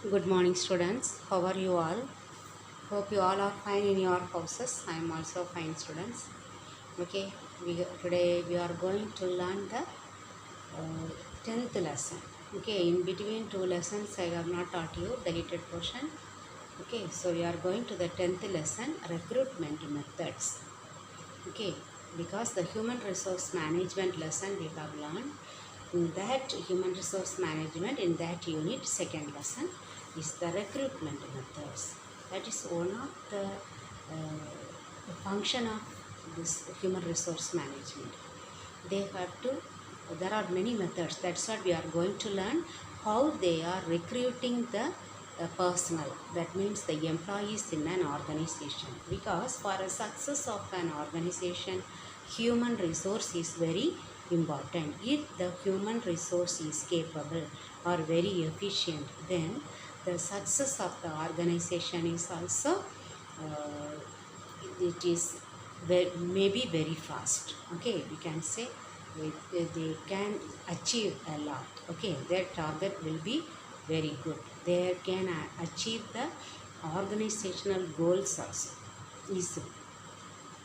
Good morning, students. How are you all? Hope you all are fine in your houses. I am also fine, students. Okay, today we are going to learn the 10th lesson. Okay, in between two lessons, I have not taught you deleted portion. Okay, so we are going to the 10th lesson, recruitment methods. Okay, because the human resource management lesson we have learned, in that human resource management, in that unit, second lesson is the recruitment methods. That is one of the function of this human resource management. They have to, there are many methods. That's what we are going to learn, how they are recruiting the personnel. That means the employees in an organization. Because for a success of an organization, human resource is very important. If the human resource is capable or very efficient, then the success of the organization is also it is maybe very fast. Okay, we can say they can achieve a lot. Okay, their target will be very good. They can achieve the organizational goals also easily.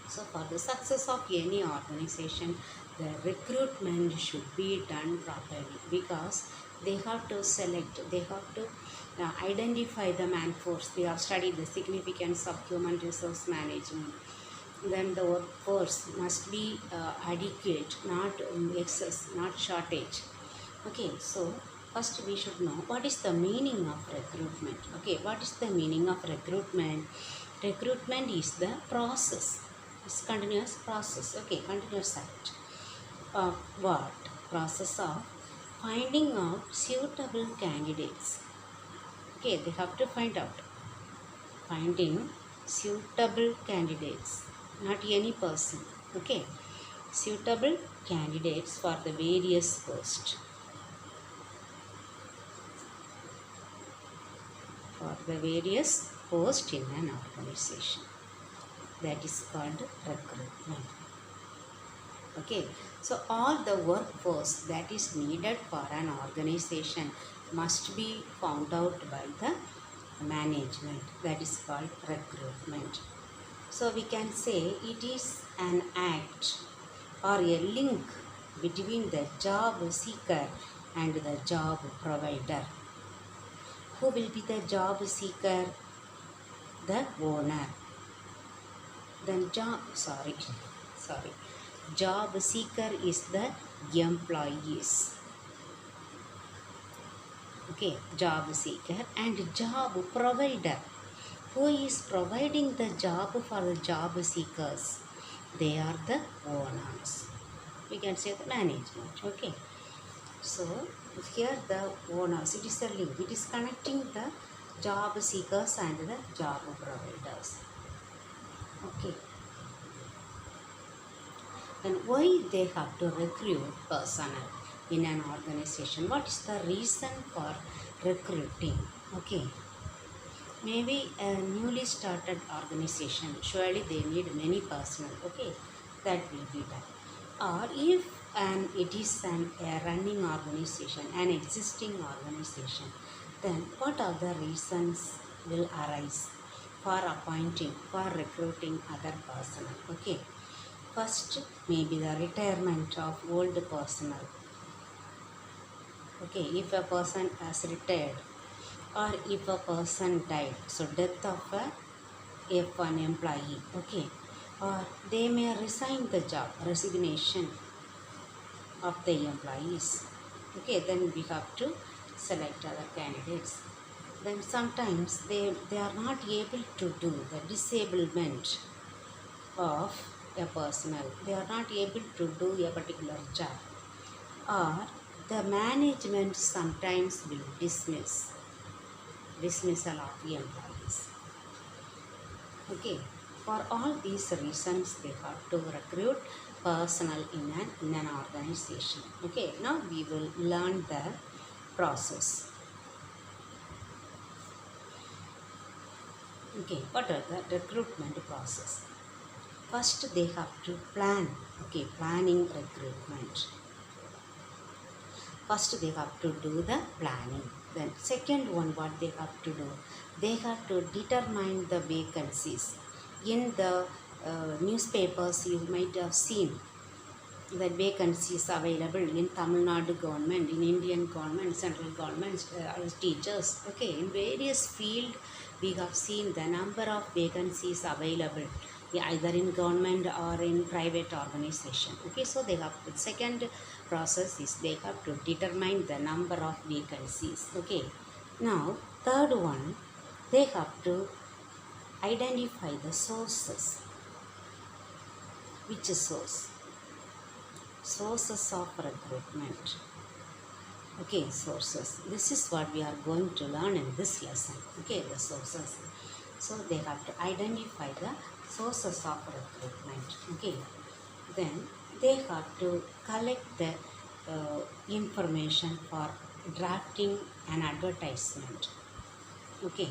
So for the success of any organization, the recruitment should be done properly, because they have to select, they have to identify the manforce. They have studied the significance of human resource management. Then the workforce must be adequate, not excess, not shortage. Okay, so first we should know what is the meaning of recruitment. Okay, what is the meaning of recruitment? Recruitment is the process. It's continuous process. Okay, continuous act of what? Process of finding out suitable candidates. Okay, they have to find out. Finding suitable candidates, not any person. Okay, suitable candidates for the various posts. For the various posts in an organization. That is called recruitment. Okay, so all the workforce that is needed for an organization must be found out by the management. That is called recruitment. So we can say it is an act or a link between the job seeker and the job provider. Who will be the job seeker? The owner. Then job seeker is the employees. Okay, job seeker and job provider. Who is providing the job for the job seekers? They are the owners. We can say the management. Okay. So here the owners, it is a link. It is connecting the job seekers and the job providers. Okay. Then why they have to recruit personnel in an organization? What is the reason for recruiting? Okay. Maybe a newly started organization, surely they need many personnel. Okay, that will be done. Or if it is a running organization, an existing organization, then what are the reasons will arise for appointing, for recruiting other personnel? Okay, first maybe the retirement of old personnel. Okay, if a person has retired, or if a person died, so death of an employee. Okay, or they may resign the job, resignation of the employees. Okay, then we have to select other candidates. Then sometimes they are not able to do the disablement of a personnel. They are not able to do a particular job, or the management sometimes will dismissal of the employees. Okay, for all these reasons they have to recruit personnel in an organization. Okay, now we will learn the process. Okay, what are the recruitment process? First they have to plan. Okay, planning recruitment. First they have to do the planning. Then second one, what they have to do, they have to determine the vacancies. In the newspapers, you might have seen that vacancies available in Tamil Nadu government, in Indian government, central government, as teachers. Okay, in various field, we have seen the number of vacancies available, yeah, either in government or in private organization. Okay, so they have second process is they have to determine the number of vacancies. Okay, now third one, they have to identify the sources. Which source? Sources of recruitment. Okay, sources. This is what we are going to learn in this lesson. Okay, the sources. So they have to identify the sources of recruitment. Okay, then they have to collect the information for drafting an advertisement. Okay,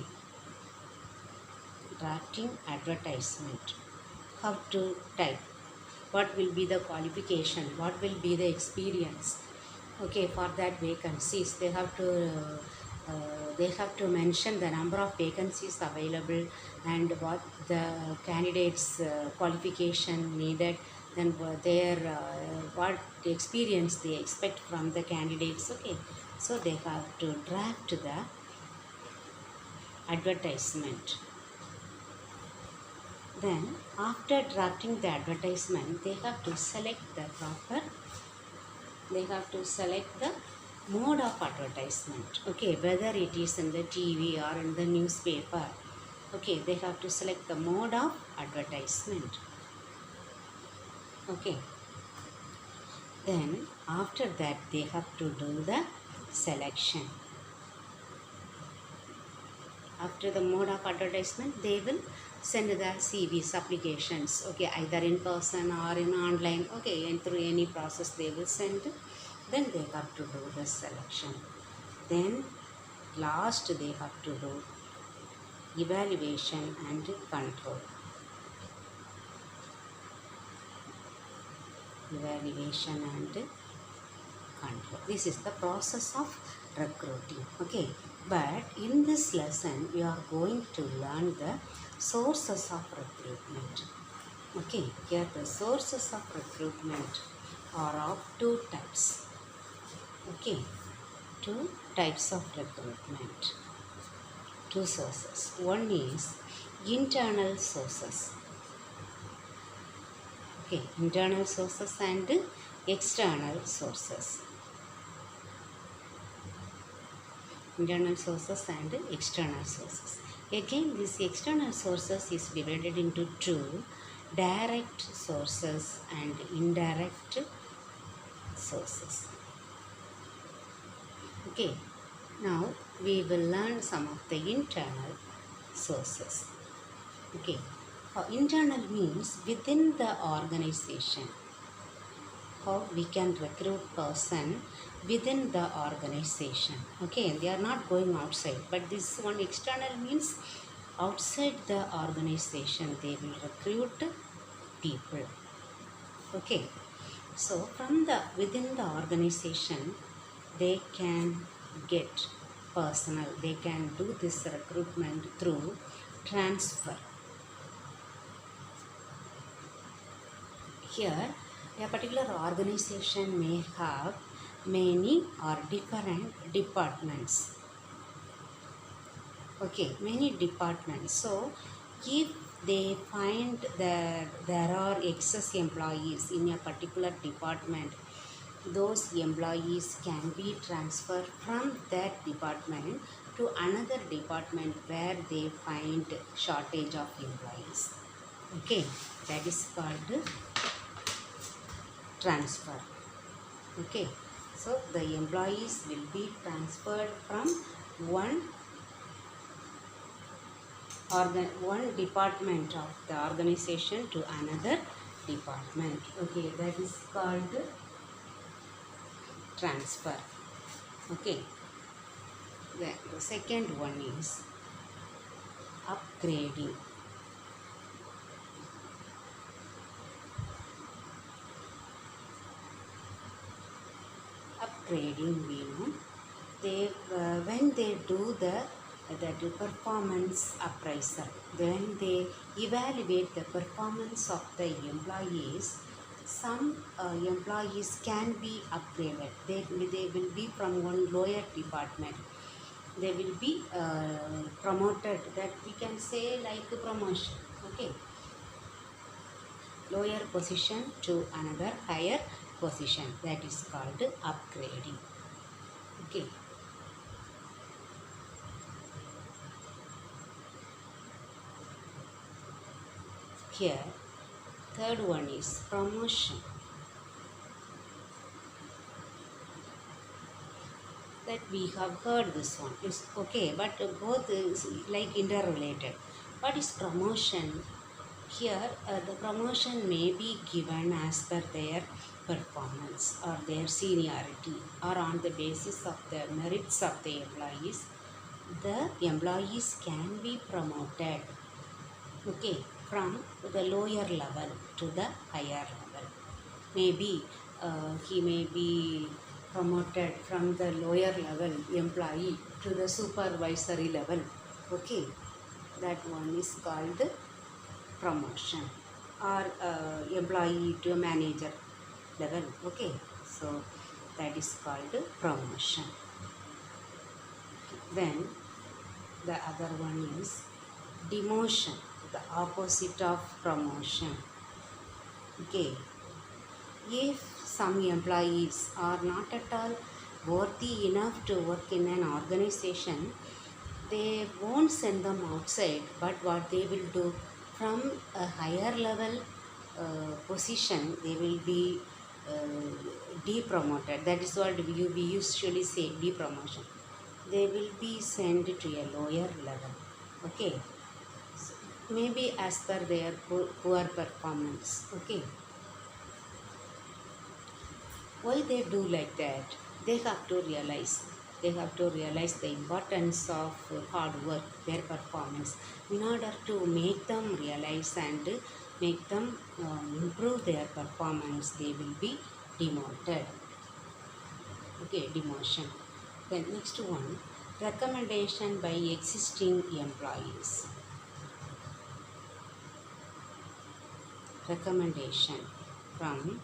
drafting advertisement. How to type? What will be the qualification? What will be the experience? Okay, for that vacancies they have to mention the number of vacancies available and what the candidates qualification needed, then what experience they expect from the candidates. Okay, so they have to draft the advertisement. Then after drafting the advertisement, they have to select the mode of advertisement. Okay, whether it is in the TV or in the newspaper. Okay, they have to select the mode of advertisement. Okay, then after that they have to do the selection. After the mode of advertisement, they will send the CVs applications. Okay, either in person or in online. Okay, and through any process they will send. Then they have to do the selection. Then last they have to do evaluation and control. Evaluation and control. This is the process of recruiting. Okay, but in this lesson we are going to learn the sources of recruitment. Okay, here the sources of recruitment are of two types. Okay, two types of recruitment. Two sources. One is internal sources. Okay, internal sources and external sources. Internal sources and external sources. Again, this external sources is divided into two: direct sources and indirect sources. Okay, now we will learn some of the internal sources. Okay, internal means within the organization. How we can recruit person within the organization. Okay, they are not going outside, but this one external means outside the organization they will recruit people. Okay, so from the within the organization they can get personnel, they can do this recruitment through transfer. Here a particular organization may have many or different departments. Okay, many departments. So if they find that there are excess employees in a particular department, those employees can be transferred from that department to another department where they find shortage of employees. Okay, that is called transfer. Okay, so the employees will be transferred from one department of the organization to another department. Okay, that is called transfer. Okay, the second one is upgrading. Upgrading we know. they when they do that performance appraisal, when they evaluate the performance of the employees, some employees can be upgraded. They will be from one lower department. They will be promoted. That we can say like a promotion. Okay, lower position to another higher position. That is called upgrading. Okay. Here, third one is promotion. That we have heard this one. It's okay, but both is like interrelated. What is promotion? Here, the promotion may be given as per their performance or their seniority or on the basis of the merits of the employees. The employees can be promoted, okay, from the lower level to the higher level. Maybe he may be promoted from the lower level employee to the supervisory level. Okay, that one is called promotion, or employee to a manager level. Okay, so that is called promotion. Then the other one is demotion, the opposite of promotion. Okay, if some employees are not at all worthy enough to work in an organization, they won't send them outside, but what they will do, from a higher level position, they will be depromoted. That is what we usually say, depromotion. They will be sent to a lower level. Okay, so maybe as per their poor performance. Okay, why they do like that? They have to realize, the importance of hard work, their performance. In order to make them realize and make them improve their performance, they will be demoted. Okay, demotion. Then next one, recommendation by existing employees. Recommendation from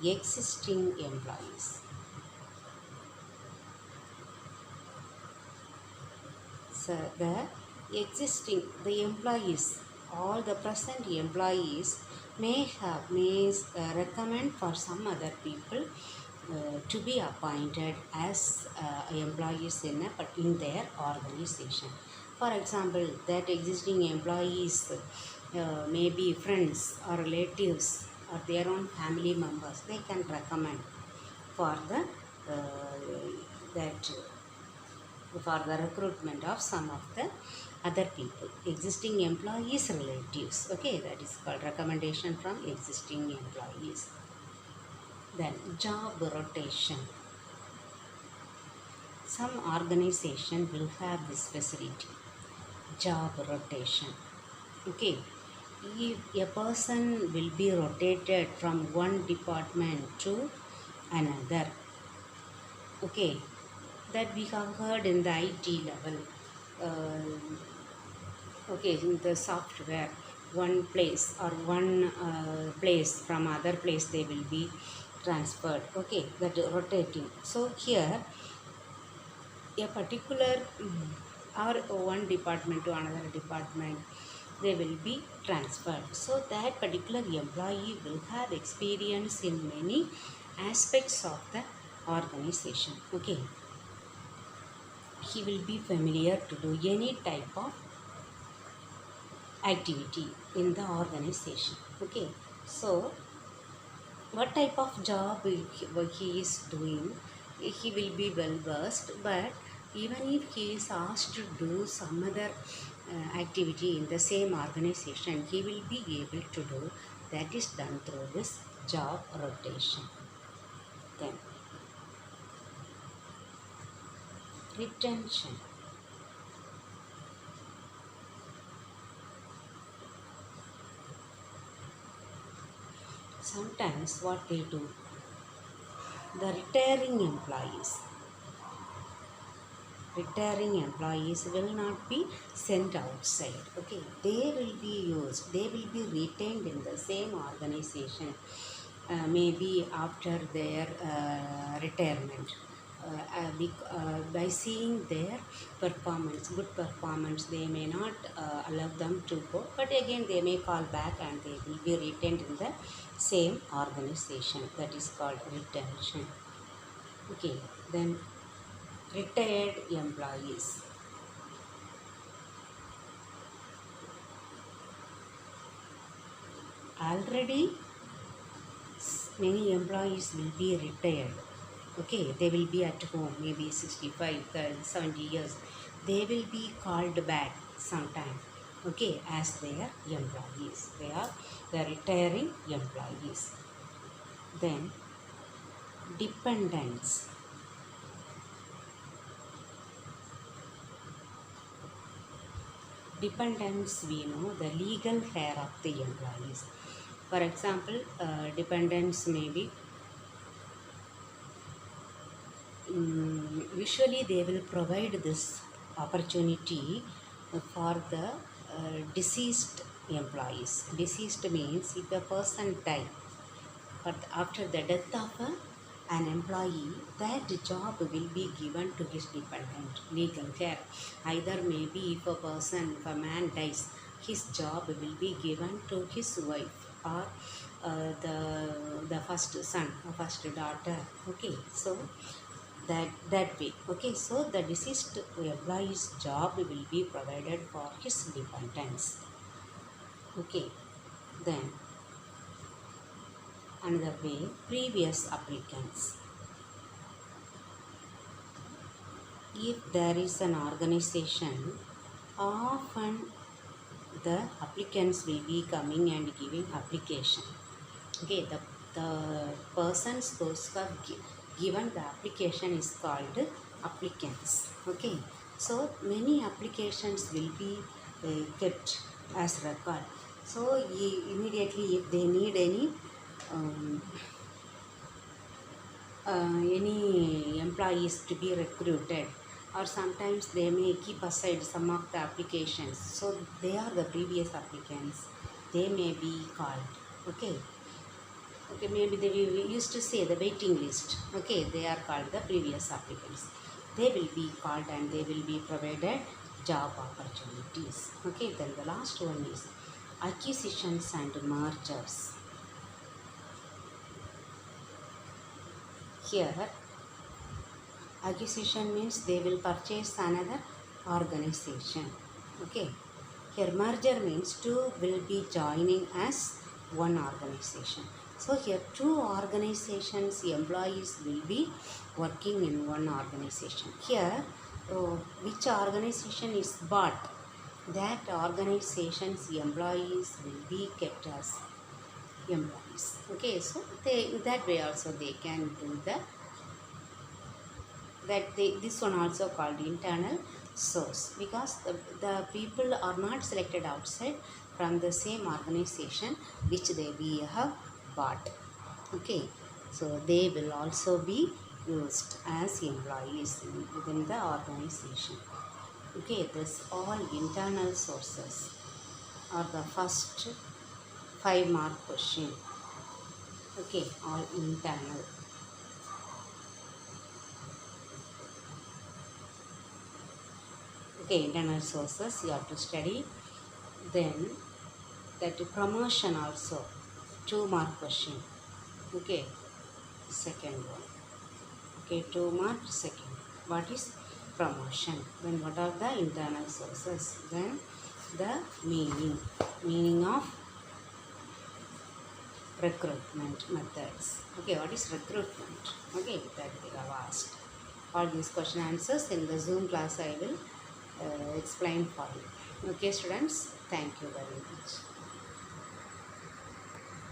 existing employees. So the employees, all the present employees may recommend for some other people to be appointed as employees in their organization. For example, that existing employees may be friends or relatives or their own family members. They can recommend for that for the recruitment of some of the other people, existing employees relatives. Okay, that is called recommendation from existing employees. Then job rotation. Some organization will have this facility, job rotation. Okay, if a person will be rotated from one department to another, okay, that we have heard in the IT level. Okay, in the software, one place or one place from other place they will be transferred. Okay, that rotating. So here a particular or one department to another department, they will be transferred. So that particular employee will have experience in many aspects of the organization. Okay, he will be familiar to do any type of activity in the organization. Okay, so what type of job he is doing, he will be well versed. But even if he is asked to do some other activity in the same organization, he will be able to do. That is done through this job rotation. Then retention. Sometimes what they do, the retiring employees, retiring employees will not be sent outside. Okay, they will be used, they will be retained in the same organization, maybe after their retirement. By seeing their performance, good performance, they may not allow them to go, but again they may call back and they will be retained in the same organization. That is called retention. Okay, then retired employees. Already many employees will be retired. Okay, they will be at home, maybe 65 70 years. They will be called back sometime, okay, as their employees. They are the retiring employees. Then dependents. Dependents, we know the legal care of the employees. For example, dependents may be, usually they will provide this opportunity for the deceased employees. Deceased means if a person died, but after the death of an employee, that job will be given to his dependent, legal care. Either maybe if a person, if a man dies, his job will be given to his wife, or the first son or first daughter. Okay, so that way. Okay, so the deceased employee's job will be provided for his dependents. Okay, then another way, previous applicants. If there is an organization, often the applicants will be coming and giving application. Okay, the persons those who have given the application is called applicants. Okay, so many applications will be kept as record. So immediately if they need um, any employees to be recruited, or sometimes they may keep aside some of the applications, so they are the previous applicants, they may be called. Okay, okay, maybe we used to say the waiting list. Okay, they are called the previous applicants. They will be called and they will be provided job opportunities. Okay, then the last one is acquisitions and mergers. Here acquisition means they will purchase another organization. Okay, here merger means two will be joining as one organization. So here two organizations employees will be working in one organization. Here which organization is bought, that organization's employees will be kept as employees. Okay, so they, that way also they can do this one also called internal source, because the people are not selected outside from the same organization which we have bought. Okay, so they will also be used as employees within the organization. Okay, this all internal sources are the first 5-mark question. Okay, all internal. Okay, internal sources you have to study. Then that promotion also 2-mark question. Okay, second one. Okay, 2-mark second. What is promotion? Then what are the internal sources? Then the meaning of recruitment methods. Okay, what is recruitment? Okay, that we have asked. All these question answers in the Zoom class I will explain for you. Okay students, thank you very much.